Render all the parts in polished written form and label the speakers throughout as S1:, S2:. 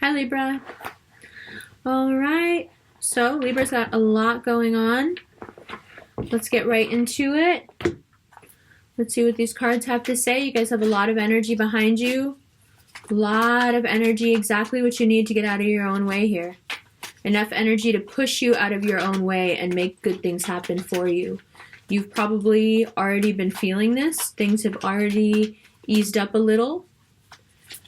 S1: Hi, Libra. All right. So Libra's got a lot going on. Let's get right into it. Let's see what these cards have to say. You guys have a lot of energy behind you. A lot of energy, exactly what you need to get out of your own way here. Enough energy to push you out of your own way and make good things happen for you. You've probably already been feeling this. Things have already eased up a little.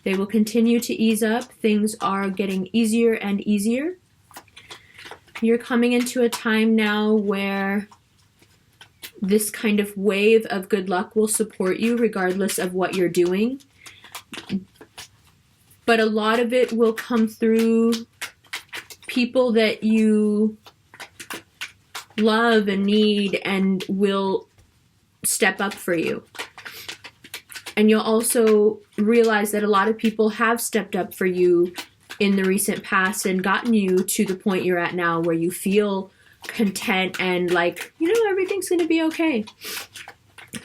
S1: They will continue to ease up. Things are getting easier and easier. You're coming into a time now where this kind of wave of good luck will support you regardless of what you're doing. But a lot of it will come through people that you love and need and will step up for you. And you'll also realize that a lot of people have stepped up for you in the recent past and gotten you to the point you're at now where you feel content and like, you know, everything's going to be okay.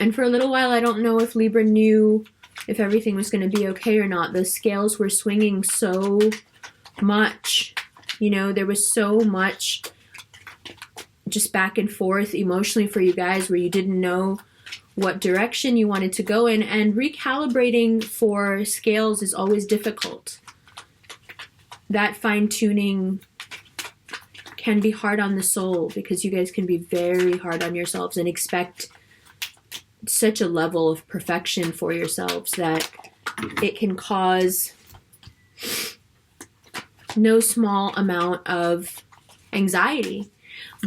S1: And for a little while, I don't know if Libra knew if everything was going to be okay or not. The scales were swinging so much. You know, there was so much just back and forth emotionally for you guys where you didn't know what direction you wanted to go in. And recalibrating for scales is always difficult. That fine-tuning can be hard on the soul because you guys can be very hard on yourselves and expect such a level of perfection for yourselves that it can cause no small amount of anxiety.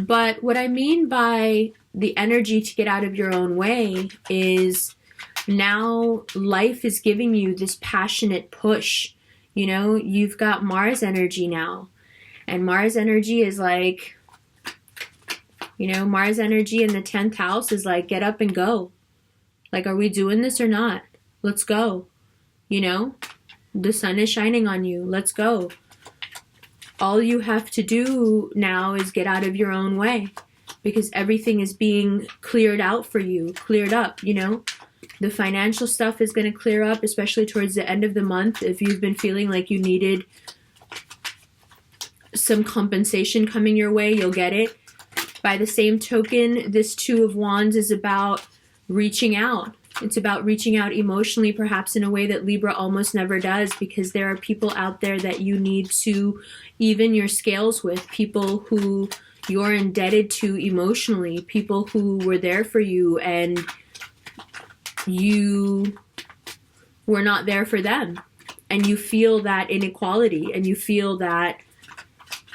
S1: But what I mean by the energy to get out of your own way is now life is giving you this passionate push. You know, you've got Mars energy now. And Mars energy is like, you know, Mars energy in the 10th house is like, get up and go. Like, are we doing this or not? Let's go. You know, the sun is shining on you. Let's go. All you have to do now is get out of your own way because everything is being cleared out for you, cleared up, you know. The financial stuff is going to clear up, especially towards the end of the month. If you've been feeling like you needed some compensation coming your way, you'll get it. By the same token, this Two of Wands is about reaching out. It's about reaching out emotionally, perhaps in a way that Libra almost never does, because there are people out there that you need to even your scales with, people who you're indebted to emotionally, people who were there for you and you were not there for them. And you feel that inequality and you feel that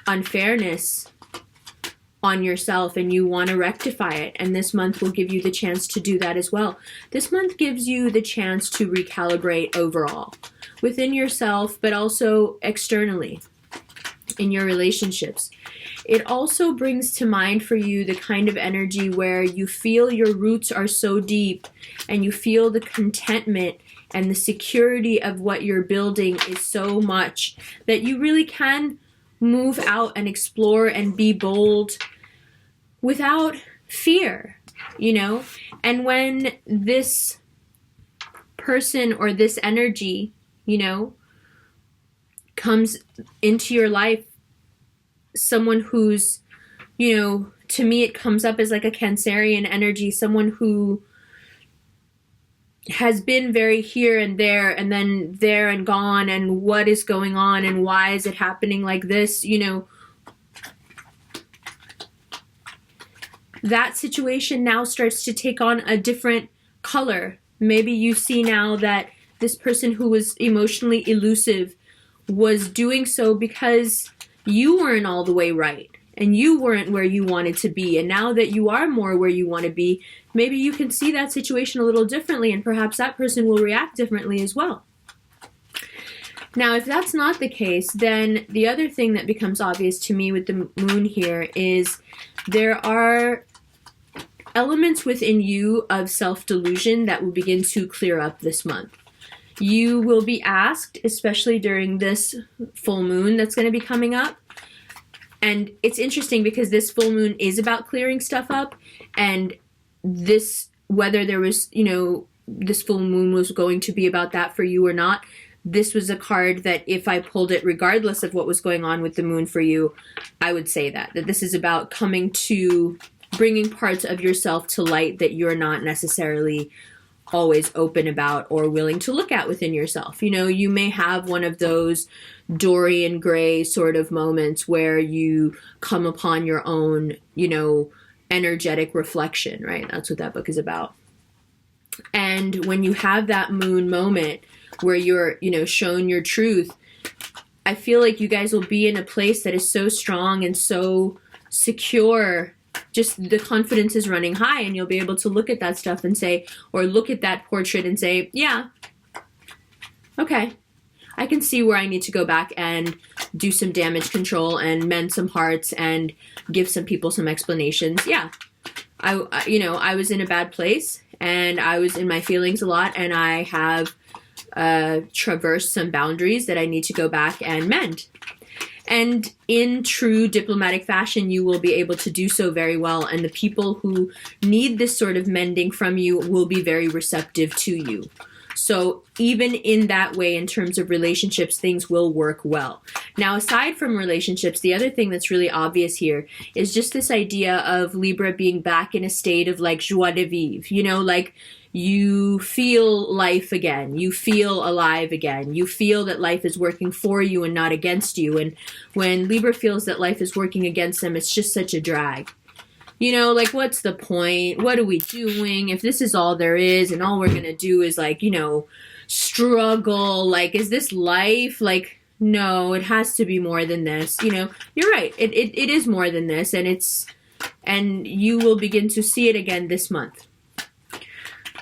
S1: unfairness on yourself and you want to rectify it. And this month will give you the chance to do that as well. This month gives you the chance to recalibrate overall within yourself, but also externally in your relationships. It also brings to mind for you the kind of energy where you feel your roots are so deep and you feel the contentment and the security of what you're building is so much that you really can move out and explore and be bold without fear, you know? And when this person or this energy, you know, comes into your life, someone who's, you know, to me it comes up as like a Cancerian energy, someone who has been very here and there and then there and gone and what is going on and why is it happening like this, you know. That situation now starts to take on a different color. Maybe you see now that this person who was emotionally elusive was doing so because you weren't all the way right and you weren't where you wanted to be. And now that you are more where you want to be, maybe you can see that situation a little differently and perhaps that person will react differently as well. Now, if that's not the case, then the other thing that becomes obvious to me with the moon here is there are elements within you of self-delusion that will begin to clear up this month. You will be asked, especially during this full moon that's going to be coming up. And it's interesting because this full moon is about clearing stuff up. And this, whether there was, you know, this full moon was going to be about that for you or not, this was a card that if I pulled it regardless of what was going on with the moon for you, I would say that this is about coming to bringing parts of yourself to light that you're not necessarily always open about or willing to look at within yourself. You know, you may have one of those Dorian Gray sort of moments where you come upon your own, you know, energetic reflection, right? That's what that book is about. And when you have that moon moment where you're, you know, shown your truth, I feel like you guys will be in a place that is so strong and so secure. Just the confidence is running high, and you'll be able to look at that stuff and say, or look at that portrait and say, yeah, okay, I can see where I need to go back and do some damage control and mend some hearts and give some people some explanations. Yeah, I was in a bad place and I was in my feelings a lot, and I have traversed some boundaries that I need to go back and mend. And in true diplomatic fashion, you will be able to do so very well. And the people who need this sort of mending from you will be very receptive to you. So even in that way, in terms of relationships, things will work well. Now, aside from relationships, the other thing that's really obvious here is just this idea of Libra being back in a state of like joie de vivre, you know, like you feel life again, you feel alive again, you feel that life is working for you and not against you. And when Libra feels that life is working against them, it's just such a drag. You know, like, what's the point? What are we doing? If this is all there is and all we're going to do is, like, you know, struggle, like, is this life? Like, no, it has to be more than this. You know, you're right. It is more than this, and you will begin to see it again this month.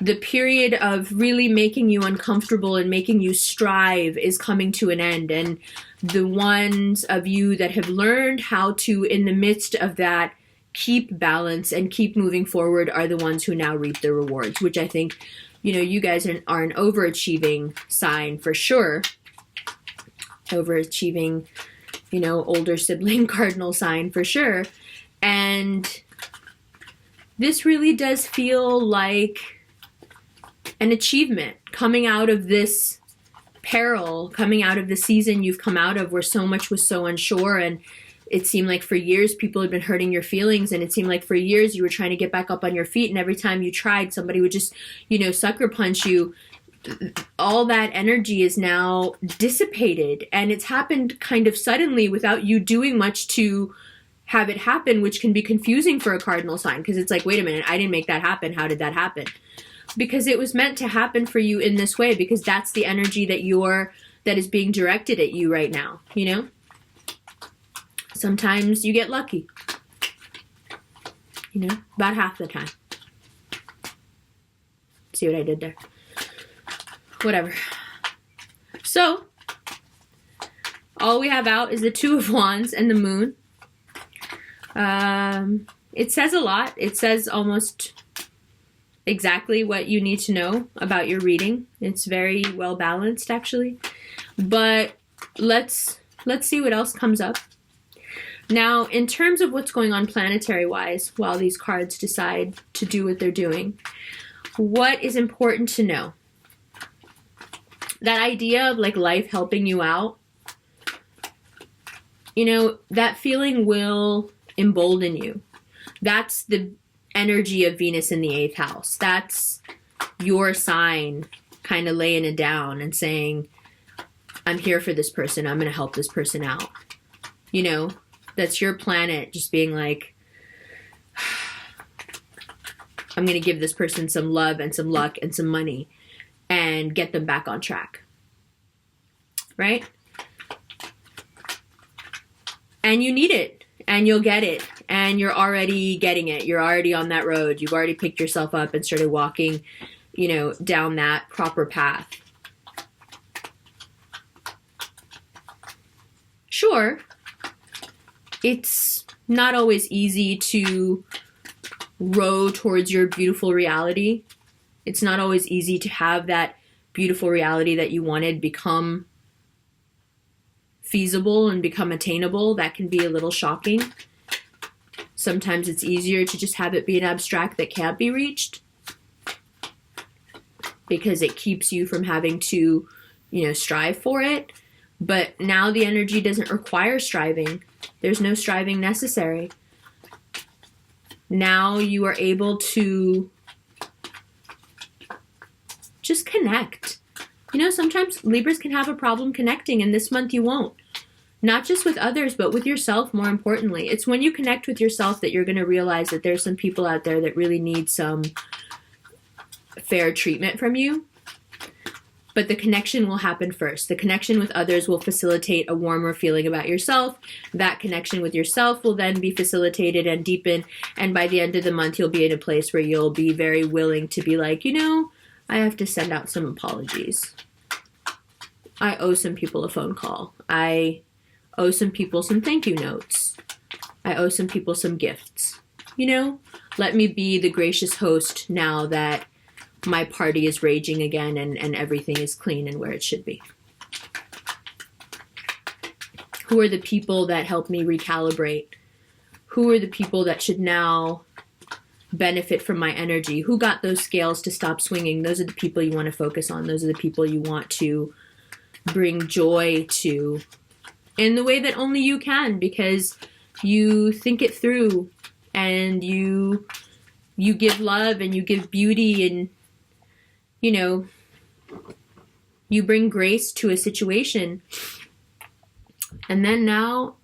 S1: The period of really making you uncomfortable and making you strive is coming to an end. And the ones of you that have learned how to, in the midst of that, keep balance and keep moving forward are the ones who now reap the rewards, which I think, you know, you guys are an overachieving sign for sure. Overachieving, you know, older sibling cardinal sign for sure. And this really does feel like an achievement coming out of this peril, coming out of the season you've come out of where so much was so unsure, and it seemed like for years people had been hurting your feelings, and it seemed like for years you were trying to get back up on your feet, and every time you tried, somebody would just, you know, sucker punch you. All that energy is now dissipated, and it's happened kind of suddenly without you doing much to have it happen, which can be confusing for a cardinal sign, because it's like, wait a minute, I didn't make that happen. How did that happen? Because it was meant to happen for you in this way, because that's the energy that is being directed at you right now, you know? Sometimes you get lucky, you know, about half the time. See what I did there? Whatever. So, all we have out is the Two of Wands and the Moon. It says a lot. It says almost exactly what you need to know about your reading. It's very well balanced, actually. But let's see what else comes up. Now, in terms of what's going on planetary-wise, while these cards decide to do what they're doing, what is important to know? That idea of like life helping you out, you know, that feeling will embolden you. That's the energy of Venus in the 8th house. That's your sign kind of laying it down and saying, I'm here for this person. I'm going to help this person out. You know, that's your planet just being like, I'm going to give this person some love and some luck and some money and get them back on track. Right? And you need it. And you'll get it. And you're already getting it. You're already on that road. You've already picked yourself up and started walking, you know, down that proper path. Sure, it's not always easy to row towards your beautiful reality. It's not always easy to have that beautiful reality that you wanted become feasible and become attainable. That can be a little shocking. Sometimes it's easier to just have it be an abstract that can't be reached, because it keeps you from having to strive for it. But now the energy doesn't require striving. There's no striving necessary. Now you are able to just connect. Sometimes Libras can have a problem connecting, and this month you won't. Not just with others, but with yourself, more importantly. It's when you connect with yourself that you're going to realize that there's some people out there that really need some fair treatment from you. But the connection will happen first. The connection with others will facilitate a warmer feeling about yourself. That connection with yourself will then be facilitated and deepen. And by the end of the month, you'll be in a place where you'll be very willing to be like, I have to send out some apologies. I owe some people a phone call. I owe some people some thank you notes. I owe some people some gifts. Let me be the gracious host now that my party is raging again and everything is clean and where it should be. Who are the people that help me recalibrate? Who are the people that should now benefit from my energy? Who got those scales to stop swinging? Those are the people you want to focus on. Those are the people you want to bring joy to in the way that only you can, because you think it through and you give love and you give beauty and you bring grace to a situation. And then now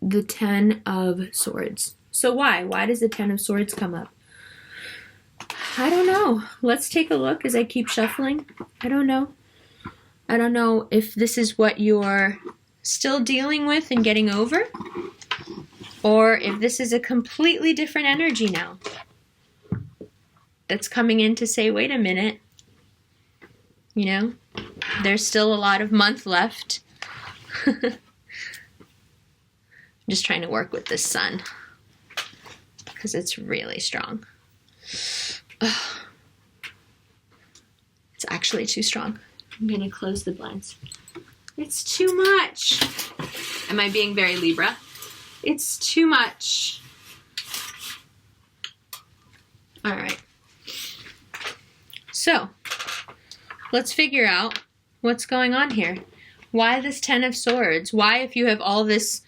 S1: the 10 of Swords. So why does the 10 of Swords come up? I don't know. Let's take a look as I keep shuffling. I don't know if this is what you're still dealing with and getting over, or if this is a completely different energy now that's coming in to say, wait a minute, there's still a lot of month left. I'm just trying to work with this sun because it's really strong. Ugh. It's actually too strong. I'm going to close the blinds. It's too much. Am I being very Libra? It's too much. All right. So, let's figure out what's going on here. Why this 10 of Swords? Why, if you have all this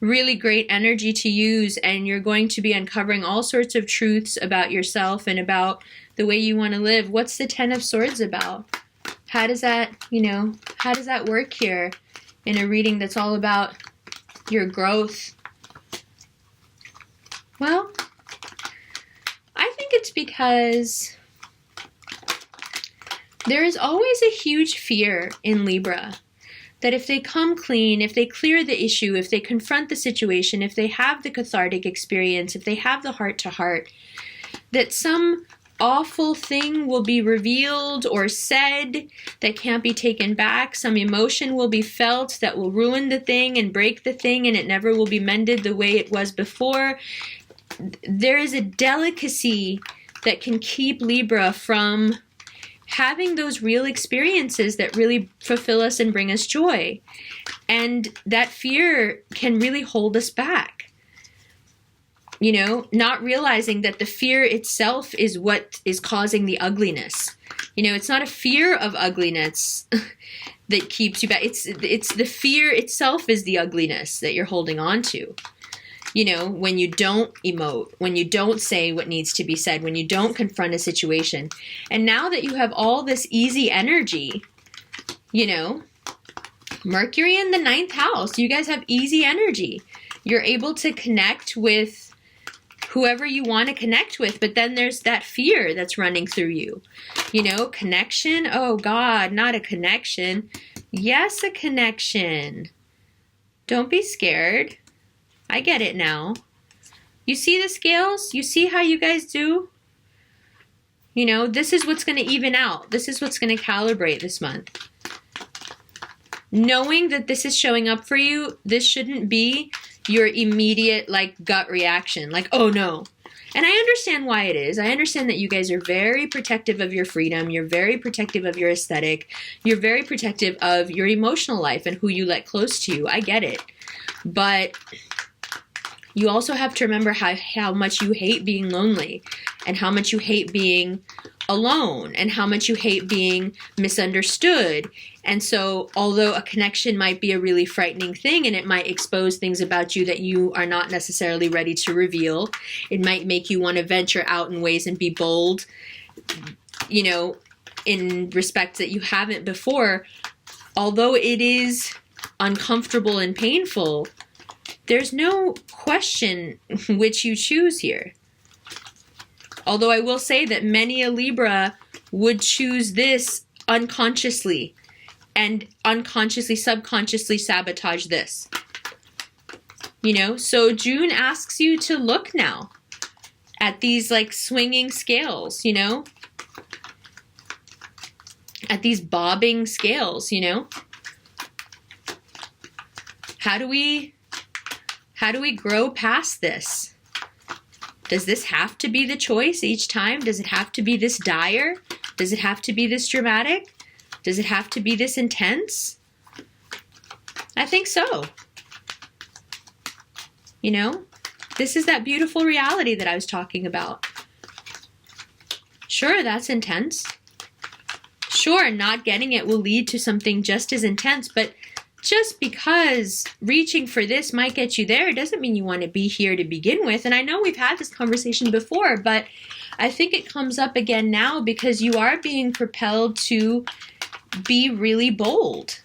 S1: really great energy to use and you're going to be uncovering all sorts of truths about yourself and about the way you want to live, what's the 10 of Swords about? How does that, how does that work here in a reading that's all about your growth? Well, I think it's because there is always a huge fear in Libra that if they come clean, if they clear the issue, if they confront the situation, if they have the cathartic experience, if they have the heart-to-heart, that some awful thing will be revealed or said that can't be taken back. Some emotion will be felt that will ruin the thing and break the thing, and it never will be mended the way it was before. There is a delicacy that can keep Libra from having those real experiences that really fulfill us and bring us joy. And that fear can really hold us back. Not realizing that the fear itself is what is causing the ugliness. It's not a fear of ugliness that keeps you back. It's the fear itself is the ugliness that you're holding on to. When you don't emote, when you don't say what needs to be said, when you don't confront a situation. And now that you have all this easy energy, Mercury in the 9th house, you guys have easy energy. You're able to connect with whoever you want to connect with, but then there's that fear that's running through you. Connection? Oh God, not a connection. Yes, a connection. Don't be scared. I get it now. You see the scales? You see how you guys do? This is what's going to even out. This is what's going to calibrate this month. Knowing that this is showing up for you, this shouldn't be your immediate, gut reaction. Oh no. And I understand why it is. I understand that you guys are very protective of your freedom. You're very protective of your aesthetic. You're very protective of your emotional life and who you let close to you. I get it. But you also have to remember how much you hate being lonely and how much you hate being alone and how much you hate being misunderstood. And so although a connection might be a really frightening thing and it might expose things about you that you are not necessarily ready to reveal, it might make you want to venture out in ways and be bold, you know, in respects that you haven't before. Although it is uncomfortable and painful, there's no question which you choose here. Although I will say that many a Libra would choose this unconsciously and unconsciously, subconsciously sabotage this. You know, so June asks you to look now at these like swinging scales, you know, at these bobbing scales, you know. How do we grow past this? Does this have to be the choice each time? Does it have to be this dire? Does it have to be this dramatic? Does it have to be this intense? I think so. You know, this is that beautiful reality that I was talking about. Sure, that's intense. Sure, not getting it will lead to something just as intense, but just because reaching for this might get you there doesn't mean you want to be here to begin with. And I know we've had this conversation before, but I think it comes up again now because you are being propelled to be really bold.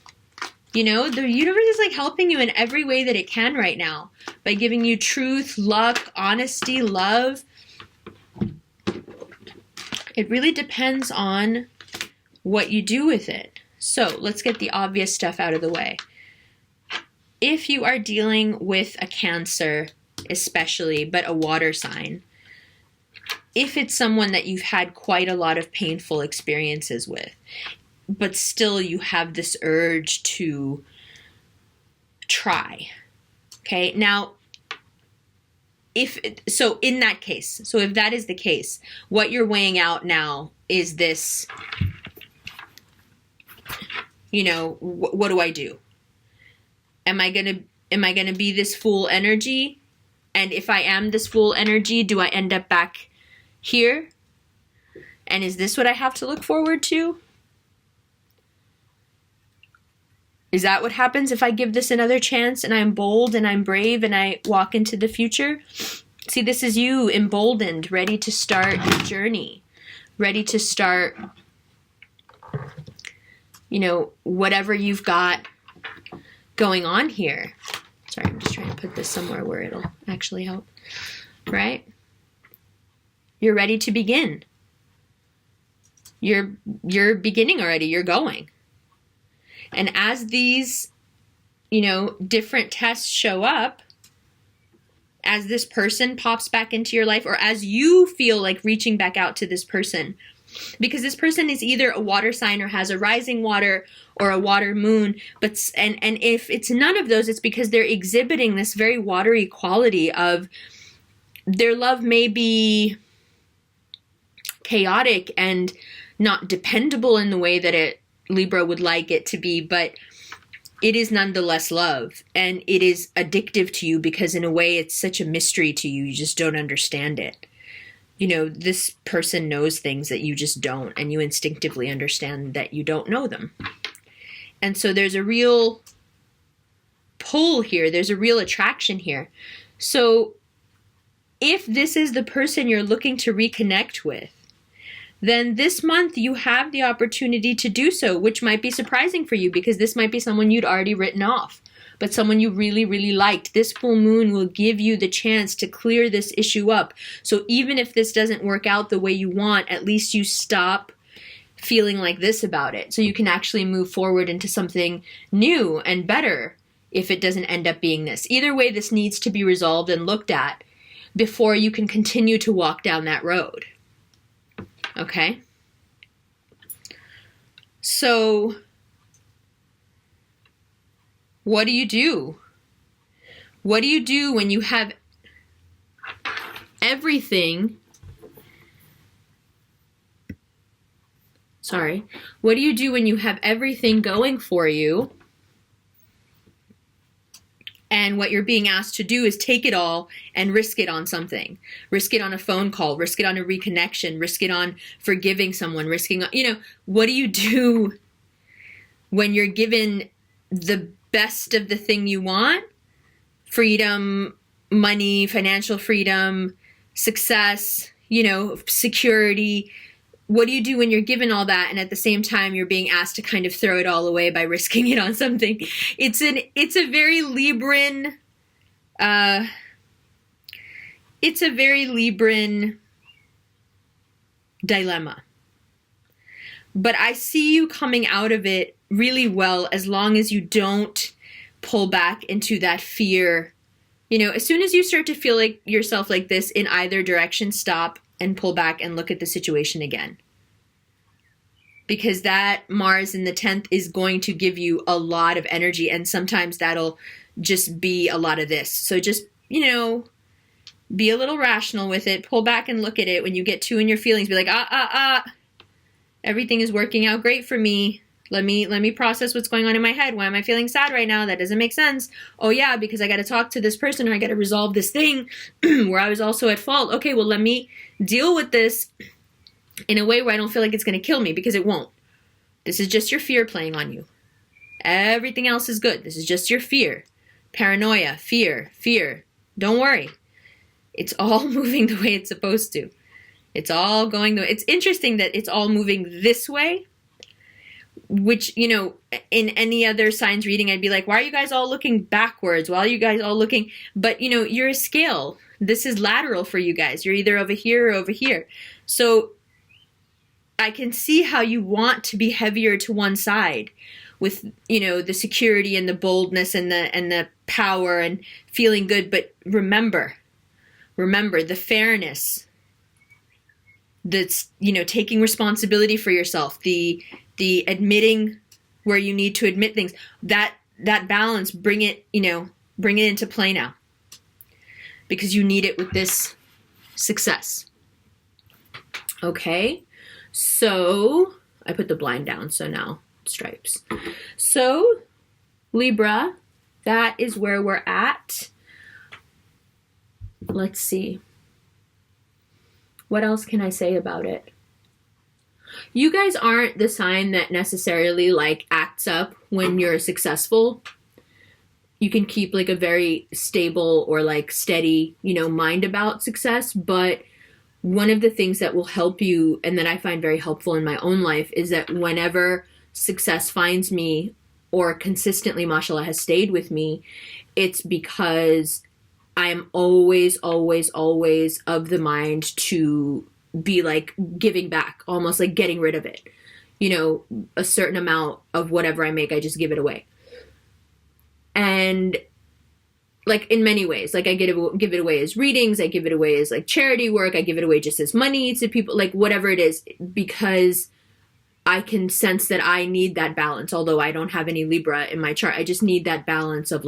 S1: You know, the universe is like helping you in every way that it can right now by giving you truth, luck, honesty, love. It really depends on what you do with it. So let's get the obvious stuff out of the way. If you are dealing with a Cancer, especially, but a water sign, if it's someone that you've had quite a lot of painful experiences with, but still you have this urge to try, okay? Now, if that is the case, what you're weighing out now is this, you know, what do I do? Am I gonna be this full energy? And if I am this full energy, do I end up back here? And is this what I have to look forward to? Is that what happens if I give this another chance and I'm bold and I'm brave and I walk into the future? See, this is you emboldened, ready to start your journey, ready to start, you know, whatever you've got going on here. Sorry, I'm just trying to put this somewhere where it'll actually help, right? You're ready to begin. You're beginning already, you're going. And as these, you know, different tests show up, as this person pops back into your life, or as you feel like reaching back out to this person, because this person is either a water sign or has a rising water or a water moon, but and if it's none of those, it's because they're exhibiting this very watery quality of their love may be chaotic and not dependable in the way that Libra would like it to be, but it is nonetheless love, and it is addictive to you because in a way it's such a mystery to you, you just don't understand it. You know, this person knows things that you just don't, and you instinctively understand that you don't know them. And so there's a real pull here. There's a real attraction here. So if this is the person you're looking to reconnect with, then this month you have the opportunity to do so, which might be surprising for you because this might be someone you'd already written off, but someone you really, really liked. This full moon will give you the chance to clear this issue up. So even if this doesn't work out the way you want, at least you stop feeling like this about it. So you can actually move forward into something new and better if it doesn't end up being this. Either way, this needs to be resolved and looked at before you can continue to walk down that road. Okay? So what do you do? What do you do when you have everything? Sorry. What do you do when you have everything going for you And what you're being asked to do is take it all and risk it on something. Risk it on a phone call, risk it on a reconnection, risk it on forgiving someone, risking, what do you do when you're given the best of the thing you want? Freedom, money, financial freedom, success, security. What do you do when you're given all that and at the same time you're being asked to kind of throw it all away by risking it on something? It's a very Libran dilemma. But I see you coming out of it really well as long as you don't pull back into that fear. As soon as you start to feel like yourself like this in either direction, stop and pull back and look at the situation again. Because that Mars in the 10th is going to give you a lot of energy, and sometimes that'll just be a lot of this. So just, be a little rational with it. Pull back and look at it. When you get too in your feelings, be like, everything is working out great for me. Let me process what's going on in my head. Why am I feeling sad right now? That doesn't make sense. Oh yeah, because I got to talk to this person, or I got to resolve this thing where I was also at fault. Okay, well, let me deal with this in a way where I don't feel like it's going to kill me, because it won't. This is just your fear playing on you. Everything else is good. This is just your fear. Paranoia, fear. Don't worry. It's all moving the way it's supposed to. It's all going it's interesting that it's all moving this way, which, in any other signs reading, I'd be like, why are you guys all looking backwards? Why are you guys all looking? But, you're a scale. This is lateral for you guys. You're either over here or over here. So I can see how you want to be heavier to one side with, the security and the boldness and the power and feeling good. But remember the fairness, that's, taking responsibility for yourself, the admitting where you need to admit things, that balance, bring it into play now, because you need it with this success. Okay. So I put the blind down, so now stripes. So Libra, that is where we're at. Let's see. What else can I say about it? You guys aren't the sign that necessarily acts up when you're successful. You can keep a very stable or steady, mind about success. But one of the things that will help you, and that I find very helpful in my own life, is that whenever success finds me, or consistently, mashallah, has stayed with me, it's because I'm always, always, always of the mind to be giving back, almost getting rid of it. A certain amount of whatever I make, I just give it away. And in many ways, I give it away as readings, I give it away as charity work, I give it away just as money to people, whatever it is, because I can sense that I need that balance. Although I don't have any Libra in my chart, I just need that balance of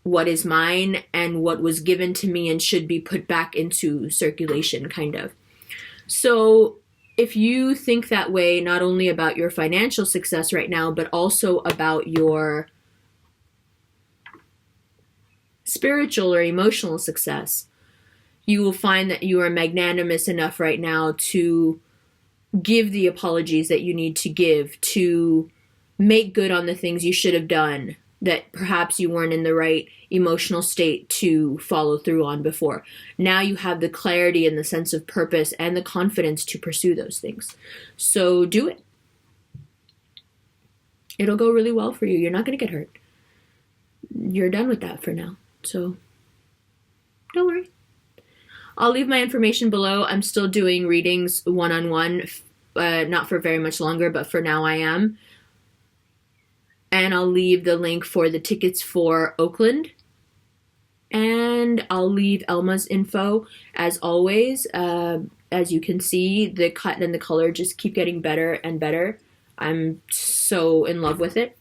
S1: what is mine and what was given to me and should be put back into circulation, kind of. So if you think that way, not only about your financial success right now, but also about your spiritual or emotional success, you will find that you are magnanimous enough right now to give the apologies that you need to give, to make good on the things you should have done that perhaps you weren't in the right emotional state to follow through on before. Now you have the clarity and the sense of purpose and the confidence to pursue those things. So do it. It'll go really well for you. You're not going to get hurt. You're done with that for now. So don't worry. I'll leave my information below. I'm still doing readings one-on-one, not for very much longer, but for now I am. And I'll leave the link for the tickets for Oakland. And I'll leave Elma's info as always. As you can see, the cut and the color just keep getting better and better. I'm so in love with it.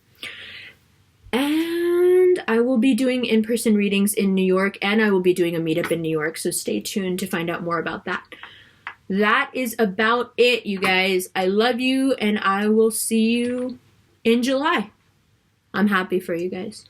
S1: And I will be doing in-person readings in New York, and I will be doing a meetup in New York, so stay tuned to find out more about that. That is about it, you guys. I love you, and I will see you in July. I'm happy for you guys.